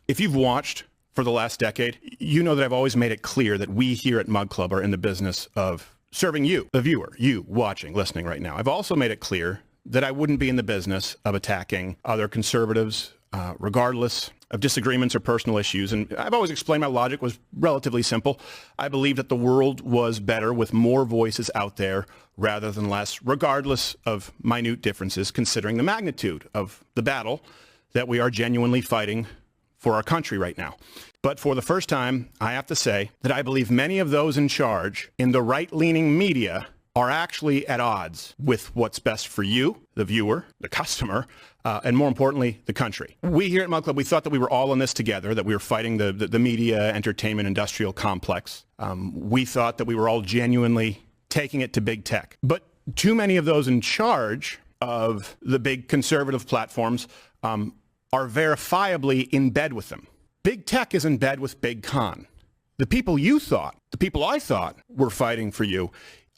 If you've watched for the last decade, you know that I've always made it clear that we here at Mug Club are in the business of serving you, the viewer, you watching, listening right now. I've also made it clear that I wouldn't be in the business of attacking other conservatives, regardless of disagreements or personal issues. And I've always explained my logic was relatively simple. I believe that the world was better with more voices out there rather than less, regardless of minute differences, considering the magnitude of the battle that we are genuinely fighting for our country right now. But for the first time, I have to say that I believe many of those in charge in the right-leaning media are actually at odds with what's best for you, the viewer, the customer, and more importantly, the country. We here at Mug Club, we thought that we were all in this together, that we were fighting the media, entertainment, industrial complex. We thought that we were all genuinely taking it to big tech. But too many of those in charge of the big conservative platforms are verifiably in bed with them. Big tech is in bed with Big Con. The people you thought, the people I thought were fighting for you,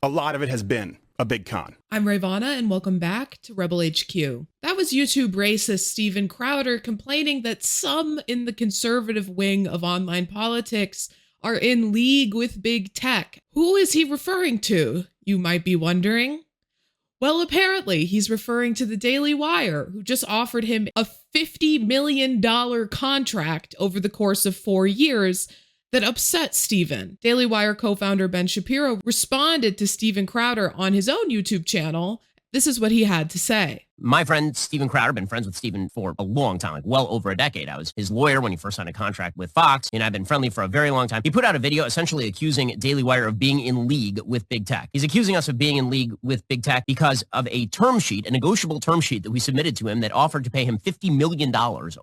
a lot of it has been a big con. I'm Rayy Vana, and welcome back to Rebel HQ. That was YouTube racist Steven Crowder complaining that some in the conservative wing of online politics are in league with big tech. Who is he referring to, you might be wondering? Well, apparently he's referring to the Daily Wire, who just offered him a $50 million contract over the course of 4 years that upset Steven. Daily Wire co-founder Ben Shapiro responded to Steven Crowder on his own YouTube channel. This is what he had to say. My friend, Steven Crowder, been friends with Steven for a long time, like well over a decade. I was his lawyer when he first signed a contract with Fox, and I've been friendly for a very long time. He put out a video essentially accusing Daily Wire of being in league with big tech. He's accusing us of being in league with big tech because of a term sheet, a negotiable term sheet that we submitted to him that offered to pay him $50 million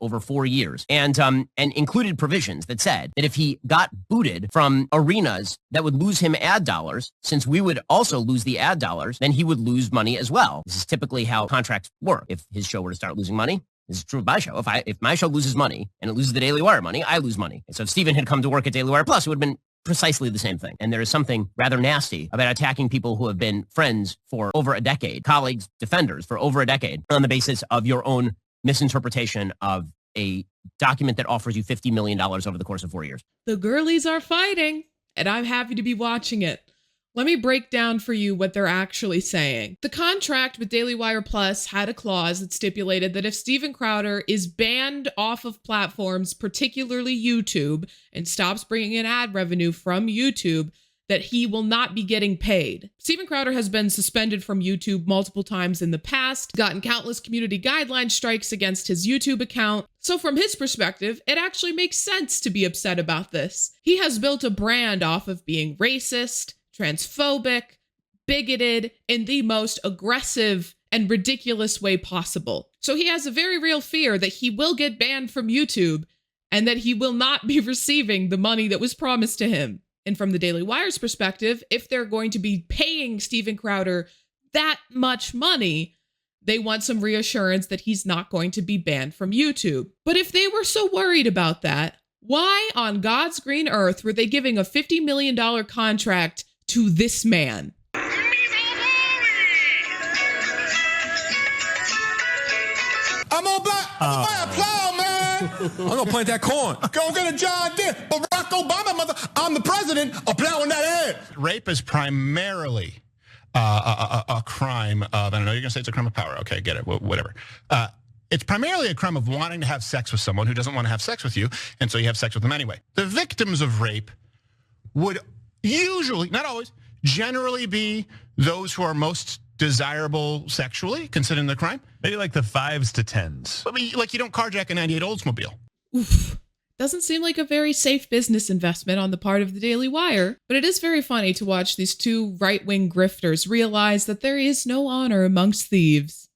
over 4 years, and included provisions that said that if he got booted from arenas that would lose him ad dollars, since we would also lose the ad dollars, then he would lose money as well. This is typically how contracts work. If his show were to start losing money, this is true of my show. If my show loses money and it loses the Daily Wire money, I lose money. And so if Steven had come to work at Daily Wire Plus, it would have been precisely the same thing. And there is something rather nasty about attacking people who have been friends for over a decade, colleagues, defenders for over a decade, on the basis of your own misinterpretation of a document that offers you $50 million over the course of 4 years. The girlies are fighting, and I'm happy to be watching it. Let me break down for you what they're actually saying. The contract with Daily Wire Plus had a clause that stipulated that if Steven Crowder is banned off of platforms, particularly YouTube, and stops bringing in ad revenue from YouTube, that he will not be getting paid. Steven Crowder has been suspended from YouTube multiple times in the past, gotten countless community guideline strikes against his YouTube account. So from his perspective, it actually makes sense to be upset about this. He has built a brand off of being racist, transphobic, bigoted, in the most aggressive and ridiculous way possible. So he has a very real fear that he will get banned from YouTube and that he will not be receiving the money that was promised to him. And from the Daily Wire's perspective, if they're going to be paying Steven Crowder that much money, they want some reassurance that he's not going to be banned from YouTube. But if they were so worried about that, why on God's green earth were they giving a $50 million contract to this man? I'm gonna buy a plow, man. I'm gonna plant that corn. Go get a John Deere. Barack Obama, mother. I'm the president of plowing that air. Rape is primarily a crime of, I don't know, you're going to say it's a crime of power. Okay, get it, whatever. It's primarily a crime of wanting to have sex with someone who doesn't want to have sex with you, and so you have sex with them anyway. The victims of rape would usually, not always, generally be those who are most desirable sexually, considering the crime. Maybe like the 5s to 10s. I mean, like you don't carjack a 98 Oldsmobile. Oof. Doesn't seem like a very safe business investment on the part of the Daily Wire, but it is very funny to watch these two right-wing grifters realize that there is no honor amongst thieves.